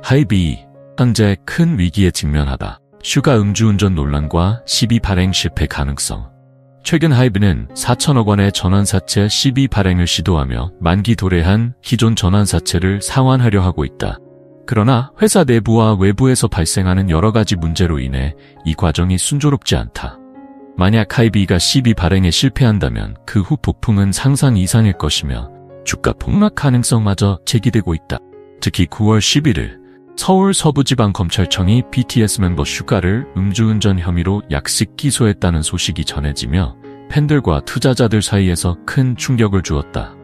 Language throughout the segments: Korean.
하이비, 현재 큰 위기에 직면하다. 슈가 음주운전 논란과 시비 발행 실패 가능성. 최근 하이브는 4천억 원의 전환사채 시비 발행을 시도하며 만기 도래한 기존 전환사채를 상환하려 하고 있다. 그러나 회사 내부와 외부에서 발생하는 여러 가지 문제로 인해 이 과정이 순조롭지 않다. 만약 하이비가 시비 발행에 실패한다면 그 후 폭풍은 상상 이상일 것이며 주가 폭락 가능성마저 제기되고 있다. 특히 9월 11일 서울 서부지방검찰청이 BTS 멤버 슈가를 음주운전 혐의로 약식 기소했다는 소식이 전해지며 팬들과 투자자들 사이에서 큰 충격을 주었다.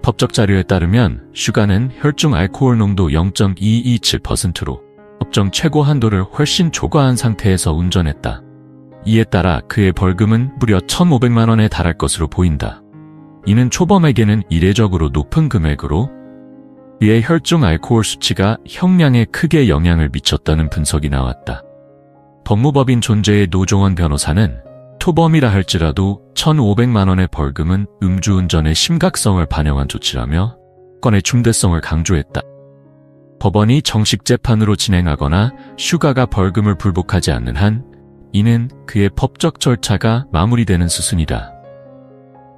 법적 자료에 따르면 슈가는 혈중 알코올 농도 0.227%로 법정 최고 한도를 훨씬 초과한 상태에서 운전했다. 이에 따라 그의 벌금은 무려 1,500만 원에 달할 것으로 보인다. 이는 초범에게는 이례적으로 높은 금액으로 이의 혈중 알코올 수치가 형량에 크게 영향을 미쳤다는 분석이 나왔다. 법무법인 존재의 노종원 변호사는 초범이라 할지라도 1,500만 원의 벌금은 음주운전의 심각성을 반영한 조치라며 건의 중대성을 강조했다. 법원이 정식 재판으로 진행하거나 슈가가 벌금을 불복하지 않는 한 이는 그의 법적 절차가 마무리되는 수순이다.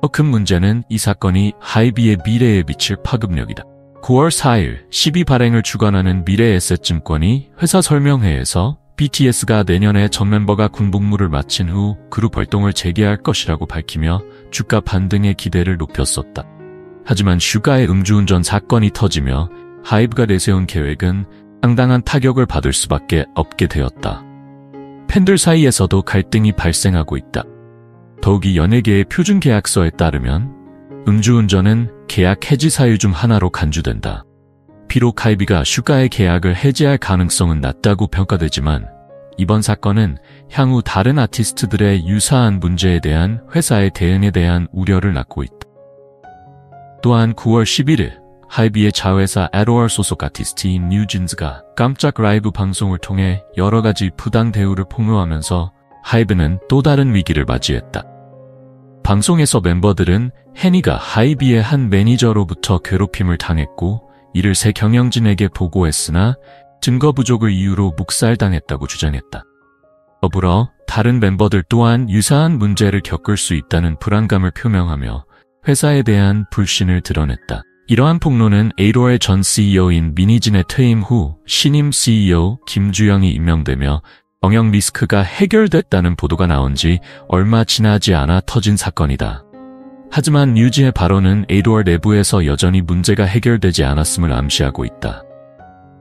더 큰 문제는 이 사건이 하이비의 미래에 미칠 파급력이다. 9월 4일 시비 발행을 주관하는 미래에셋증권이 회사 설명회에서 BTS가 내년에 전 멤버가 군 복무를 마친 후 그룹 활동을 재개할 것이라고 밝히며 주가 반등의 기대를 높였었다. 하지만 슈가의 음주운전 사건이 터지며 하이브가 내세운 계획은 상당한 타격을 받을 수밖에 없게 되었다. 팬들 사이에서도 갈등이 발생하고 있다. 더욱이 연예계의 표준 계약서에 따르면 음주운전은 계약 해지 사유 중 하나로 간주된다. 비록 하이비가 슈가의 계약을 해지할 가능성은 낮다고 평가되지만 이번 사건은 향후 다른 아티스트들의 유사한 문제에 대한 회사의 대응에 대한 우려를 낳고 있다. 또한 9월 11일 하이비의 자회사 에도얼 소속 아티스트인 뉴진스가 깜짝 라이브 방송을 통해 여러 가지 부당 대우를 폭로하면서 하이브는 또 다른 위기를 맞이했다. 방송에서 멤버들은 해니가 하이비의 한 매니저로부터 괴롭힘을 당했고 이를 새 경영진에게 보고했으나 증거 부족을 이유로 묵살당했다고 주장했다. 더불어 다른 멤버들 또한 유사한 문제를 겪을 수 있다는 불안감을 표명하며 회사에 대한 불신을 드러냈다. 이러한 폭로는 에이도어의 전 CEO인 미니진의 퇴임 후 신임 CEO 김주영이 임명되며 경영 리스크가 해결됐다는 보도가 나온 지 얼마 지나지 않아 터진 사건이다. 하지만 뉴진의 발언은 에이도어 내부에서 여전히 문제가 해결되지 않았음을 암시하고 있다.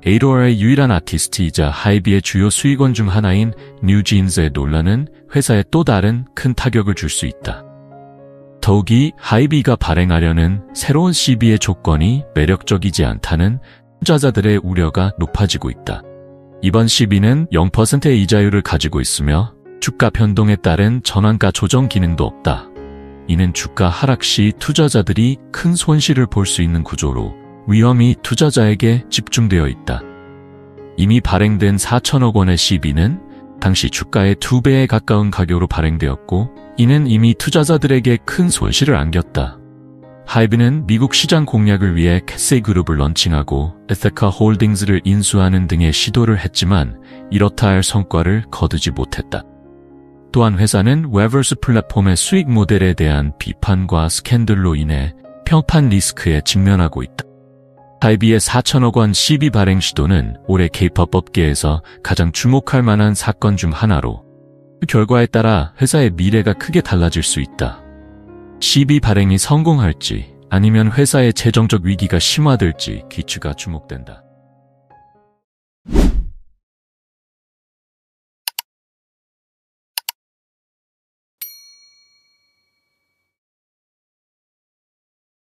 에이도어의 유일한 아티스트이자 하이비의 주요 수익원 중 하나인 뉴진스의 논란은 회사에 또 다른 큰 타격을 줄 수 있다. 더욱이 하이비가 발행하려는 새로운 CB의 조건이 매력적이지 않다는 투자자들의 우려가 높아지고 있다. 이번 CB는 0%의 이자율을 가지고 있으며 주가 변동에 따른 전환가 조정 기능도 없다. 이는 주가 하락 시 투자자들이 큰 손실을 볼 수 있는 구조로 위험이 투자자에게 집중되어 있다. 이미 발행된 4천억 원의 CB는 당시 주가의 2배에 가까운 가격으로 발행되었고 이는 이미 투자자들에게 큰 손실을 안겼다. 하이브는 미국 시장 공략을 위해 캐세이 그룹을 런칭하고 에테카 홀딩스를 인수하는 등의 시도를 했지만 이렇다 할 성과를 거두지 못했다. 또한 회사는 웨버스 플랫폼의 수익 모델에 대한 비판과 스캔들로 인해 평판 리스크에 직면하고 있다. 하이비의 4천억 원 CB 발행 시도는 올해 K-POP 업계에서 가장 주목할 만한 사건 중 하나로 그 결과에 따라 회사의 미래가 크게 달라질 수 있다. CB 발행이 성공할지 아니면 회사의 재정적 위기가 심화될지 귀추가 주목된다.